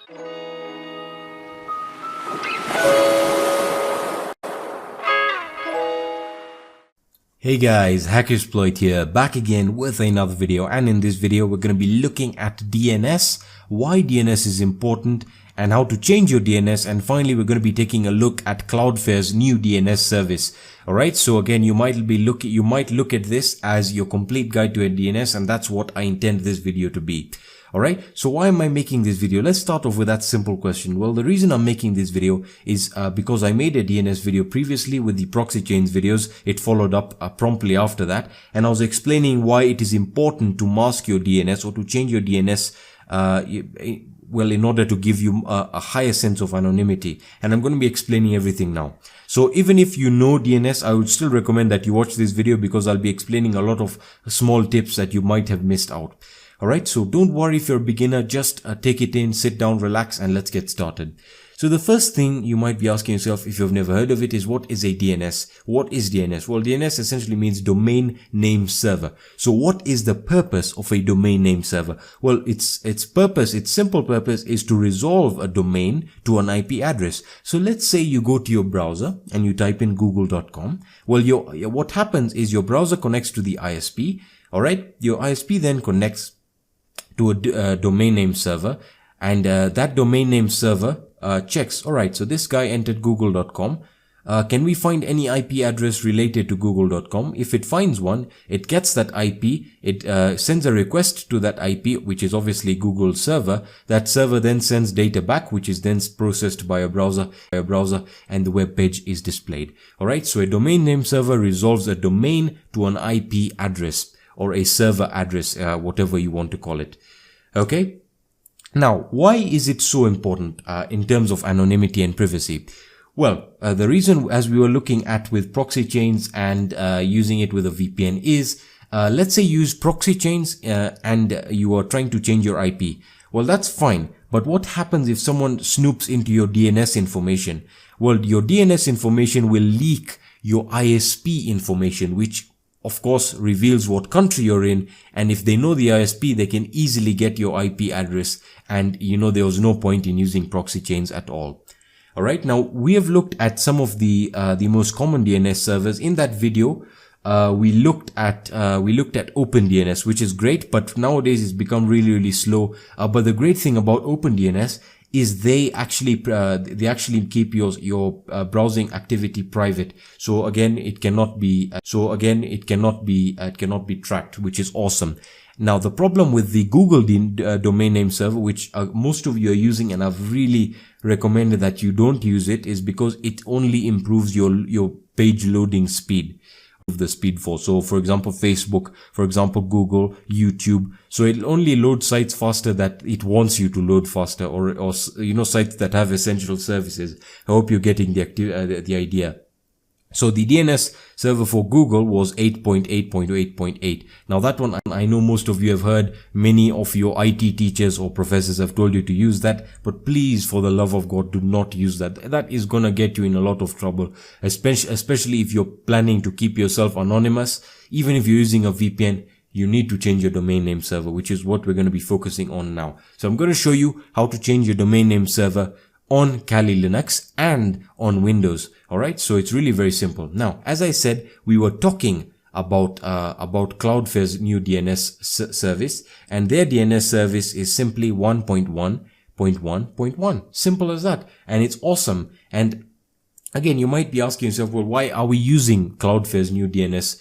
Hey guys, Hackersploit here, back again with another video, and in this video we're going to be looking at DNS, why DNS is important, and how to change your DNS, and finally we're going to be taking a look at Cloudflare's new DNS service. Alright, so again you might look at this as your complete guide to a DNS, and that's what I intend this video to be. Alright, so why am I making this video? Let's start off with that simple question. Well, the reason I'm making this video is because I made a DNS video previously with the ProxyChains videos. It followed up promptly after that, and I was explaining why it is important to mask your DNS or to change your DNS well, in order to give you a higher sense of anonymity. And I'm going to be explaining everything now. So even if you know DNS, I would still recommend that you watch this video because I'll be explaining a lot of small tips that you might have missed out. Alright, so don't worry if you're a beginner, just take it in, sit down, relax, and let's get started. So the first thing you might be asking yourself, if you've never heard of it, is what is a DNS? What is DNS? Well, DNS essentially means domain name server. So what is the purpose of a domain name server? Well, its simple purpose is to resolve a domain to an IP address. So let's say you go to your browser and you type in google.com. Well, what happens is your browser connects to the ISP. Alright, your ISP then connects to a domain name server, and that domain name server checks, alright, so this guy entered google.com. Can we find any IP address related to google.com? If it finds one, it gets that IP, it sends a request to that IP, which is obviously Google's server. That server then sends data back, which is then processed by a browser, and the web page is displayed. Alright, so a domain name server resolves a domain to an IP address, or a server address, whatever you want to call it. Okay. Now, why is it so important in terms of anonymity and privacy? Well, the reason, as we were looking at with ProxyChains and using it with a VPN, is let's say you use ProxyChains and you are trying to change your IP. Well, that's fine. But what happens if someone snoops into your DNS information? Well, your DNS information will leak your ISP information, which of course reveals what country you're in, and if they know the ISP, they can easily get your IP address, and there was no point in using ProxyChains at all. Alright, now we have looked at some of the most common DNS servers. In that video, we looked at OpenDNS, which is great, but nowadays it's become really slow. But the great thing about OpenDNS is they actually keep your browsing activity private. So again, it cannot be tracked, which is awesome. Now, the problem with the Google domain name server, which most of you are using, and I've really recommended that you don't use it, is because it only improves your page loading speed. The speed for. So for example, Facebook, for example, Google, YouTube. So it'll only load sites faster that it wants you to load faster, or sites that have essential services. I hope you're getting the idea. So the DNS server for Google was 8.8.8.8. Now that one, I know most of you have heard, many of your IT teachers or professors have told you to use that, but please, for the love of God, do not use that. That is gonna get you in a lot of trouble, especially if you're planning to keep yourself anonymous. Even if you're using a VPN, you need to change your domain name server, which is what we're going to be focusing on now. So I'm going to show you how to change your domain name server on Kali Linux and on Windows. Alright, so it's really very simple. Now, as I said, we were talking about Cloudflare's new DNS service, and their DNS service is simply 1.1.1.1. Simple as that. And it's awesome. And again, you might be asking yourself, well, why are we using Cloudflare's new DNS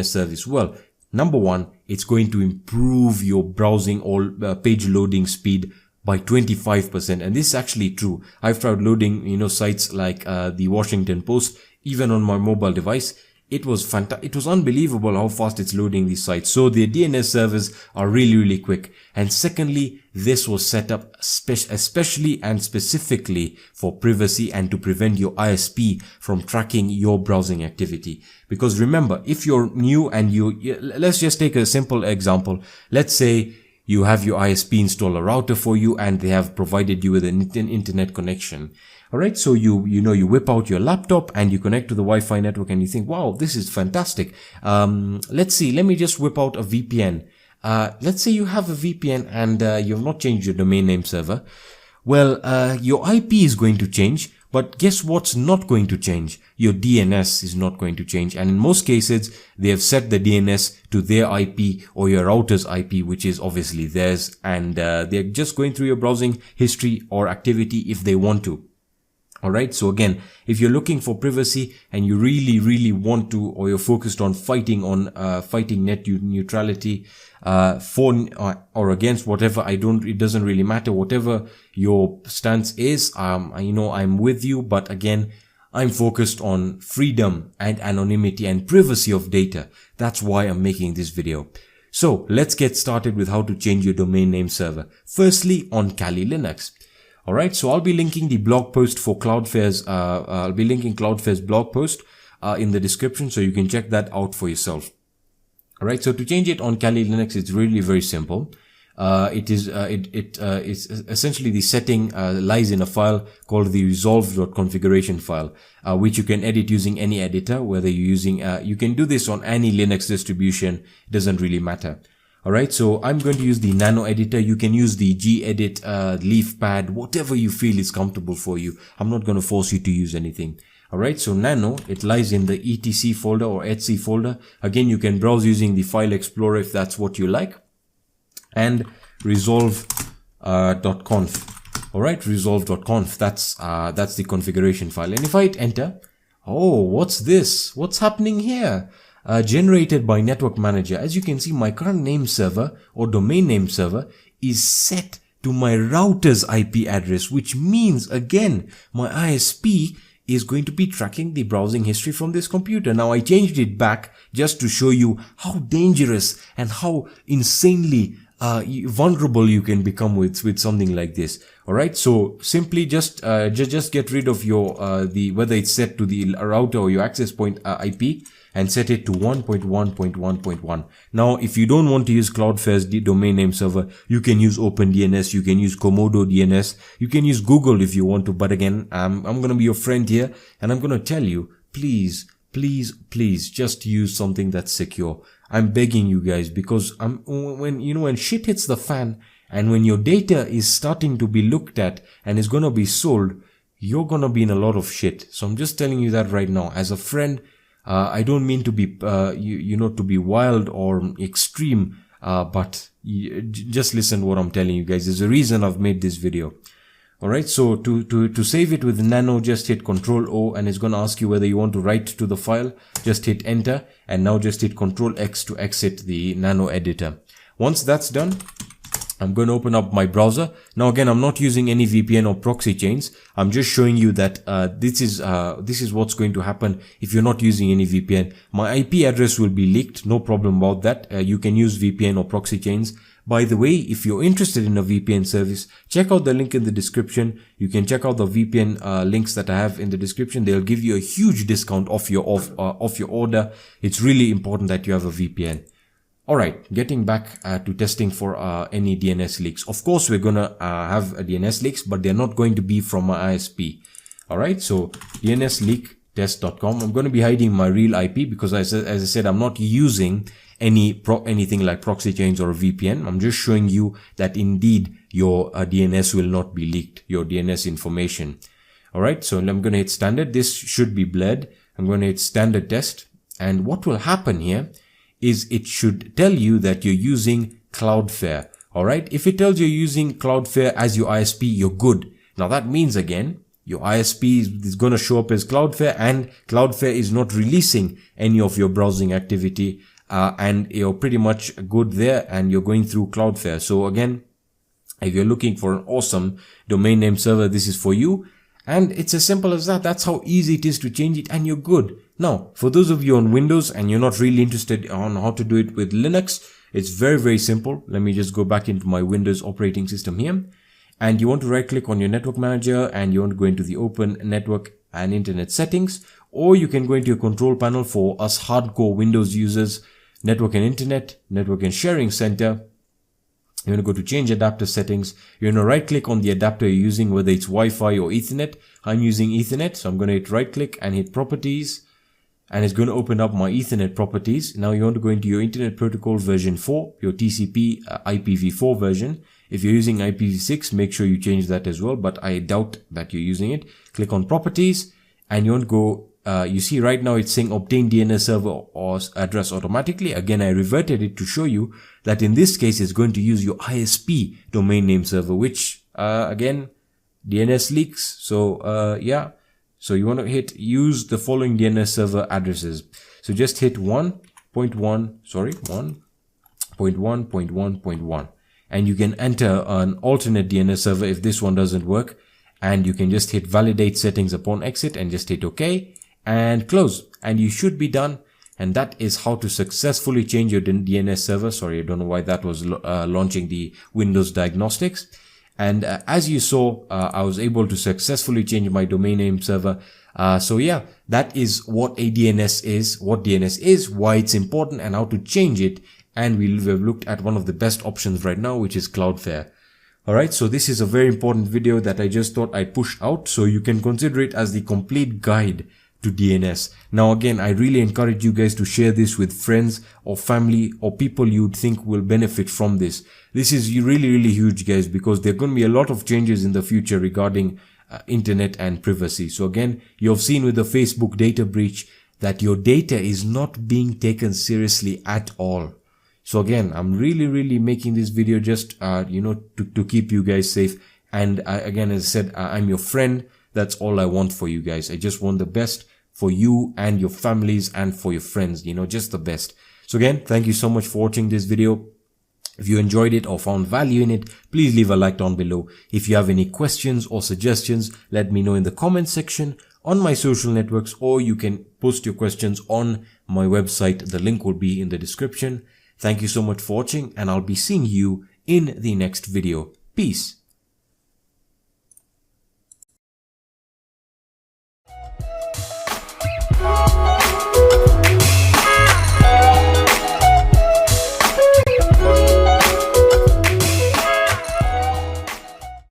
service? Well, number one, it's going to improve your browsing or page loading speed by 25%. And this is actually true. I've tried loading, sites like the Washington Post, even on my mobile device. It was fantastic. It was unbelievable how fast it's loading these sites. So the DNS servers are really quick. And secondly, this was set up especially and specifically for privacy and to prevent your ISP from tracking your browsing activity. Because remember, if you're new and let's just take a simple example. Let's say you have your ISP install a router for you and they have provided you with an internet connection. Alright, so you whip out your laptop and you connect to the Wi-Fi network and you think, wow, this is fantastic. Let's see, let me just whip out a VPN. let's say you have a VPN and you have not changed your domain name server. Well, your IP is going to change, but guess what's not going to change? Your DNS is not going to change. And in most cases, they have set the DNS to their IP or your router's IP, which is obviously theirs. And they're just going through your browsing history or activity if they want to. Alright, so again, if you're looking for privacy and you really want to, or you're focused on fighting net neutrality, for or against whatever, it doesn't really matter, whatever your stance is, I'm with you, but again, I'm focused on freedom and anonymity and privacy of data. That's why I'm making this video. So let's get started with how to change your domain name server. Firstly, on Kali Linux. Alright, so I'll be linking the blog post for Cloudflare's, Cloudflare's blog post in the description, so you can check that out for yourself. Alright, so to change it on Kali Linux, it's really very simple. It's essentially the setting lies in a file called the resolve.configuration file, which you can edit using any editor, whether you're using, you can do this on any Linux distribution, it doesn't really matter. Alright, so I'm going to use the Nano editor. You can use the gedit, leafpad, whatever you feel is comfortable for you. I'm not going to force you to use anything. Alright, so Nano, it lies in the etc folder or etc folder. Again, you can browse using the file explorer if that's what you like. And resolve.conf. Alright, resolve.conf, that's the configuration file. And if I hit enter, oh, what's this? What's happening here? Generated by Network Manager. As you can see, my current name server or domain name server is set to my router's IP address, which means again, my ISP is going to be tracking the browsing history from this computer. Now I changed it back just to show you how dangerous and how insanely vulnerable you can become with something like this. Alright, so simply just get rid of your whether it's set to the router or your access point IP, and set it to 1.1.1.1. Now, if you don't want to use Cloudflare's domain name server, you can use OpenDNS, you can use Komodo DNS, you can use Google if you want to. But again, I'm going to be your friend here, and I'm going to tell you, please, just use something that's secure. I'm begging you guys, because when shit hits the fan, and when your data is starting to be looked at and is going to be sold, you're going to be in a lot of shit. So I'm just telling you that right now. As a friend, I don't mean to be, to be wild or extreme, but just listen to what I'm telling you guys. There's a reason I've made this video. Alright, so to save it with Nano, just hit Ctrl O, and it's going to ask you whether you want to write to the file. Just hit enter, and now just hit Ctrl X to exit the Nano editor. Once that's done, I'm going to open up my browser. Now again, I'm not using any VPN or ProxyChains. I'm just showing you that this is what's going to happen if you're not using any VPN. My IP address will be leaked, no problem about that. You can use VPN or ProxyChains. By the way, if you're interested in a VPN service, check out the link in the description. You can check out the VPN links that I have in the description. They'll give you a huge discount off your order. It's really important that you have a VPN. Alright, getting back to testing for any DNS leaks. Of course, we're gonna have DNS leaks, but they're not going to be from my ISP. Alright, so DNS leak test.com. I'm going to be hiding my real IP because as I said, I'm not using anything like ProxyChains or VPN. I'm just showing you that indeed your DNS will not be leaked, your DNS information. Alright, so I'm going to hit standard. This should be blurred. I'm going to hit standard test. And what will happen here is it should tell you that you're using Cloudflare. Alright, if it tells you you're using Cloudflare as your ISP, you're good. Now that means again, your ISP is going to show up as Cloudflare, and Cloudflare is not releasing any of your browsing activity, and you're pretty much good there, and you're going through Cloudflare. So again, if you're looking for an awesome domain name server, this is for you. And it's as simple as that. That's how easy it is to change it, and you're good. Now, for those of you on Windows and you're not really interested on how to do it with Linux, it's very, very simple. Let me just go back into my Windows operating system here. And you want to right click on your network manager, and you want to go into the open network and internet settings, or you can go into your control panel for us hardcore Windows users, network and internet, network and sharing center. You're going to go to change adapter settings. You're going to right click on the adapter you're using, whether it's Wi-Fi or Ethernet. I'm using Ethernet, so I'm going to hit right click and hit properties. and it's going to open up my Ethernet properties. Now you want to go into your Internet Protocol version 4, your TCP IPv4 version. If you're using IPv6, make sure you change that as well, but I doubt that you're using it. Click on properties, and you want to go, you see right now it's saying obtain DNS server or address automatically. Again, I reverted it to show you that in this case, it's going to use your ISP domain name server, which again, DNS leaks. So yeah. So you want to hit use the following DNS server addresses. So just hit 1.1.1.1.1, and you can enter an alternate DNS server if this one doesn't work. And you can just hit validate settings upon exit and just hit OK and close. And you should be done. And that is how to successfully change your DNS server. Sorry, I don't know why that was launching the Windows diagnostics. And as you saw, I was able to successfully change my domain name server. So yeah, that is what a DNS is, what DNS is, why it's important, and how to change it. And we've looked at one of the best options right now, which is Cloudflare. Alright, so this is a very important video that I just thought I'd push out, so you can consider it as the complete guide to DNS. Now again, I really encourage you guys to share this with friends or family or people you'd think will benefit from this. This is really, really huge, guys, because there are going to be a lot of changes in the future regarding internet and privacy. So again, you've seen with the Facebook data breach that your data is not being taken seriously at all. So again, I'm really making this video just, to keep you guys safe. And again, as I said, I'm your friend. That's all I want for you guys. I just want the best for you and your families and for your friends, just the best. So again, thank you so much for watching this video. If you enjoyed it or found value in it, please leave a like down below. If you have any questions or suggestions, let me know in the comment section on my social networks, or you can post your questions on my website. The link will be in the description. Thank you so much for watching, and I'll be seeing you in the next video. Peace.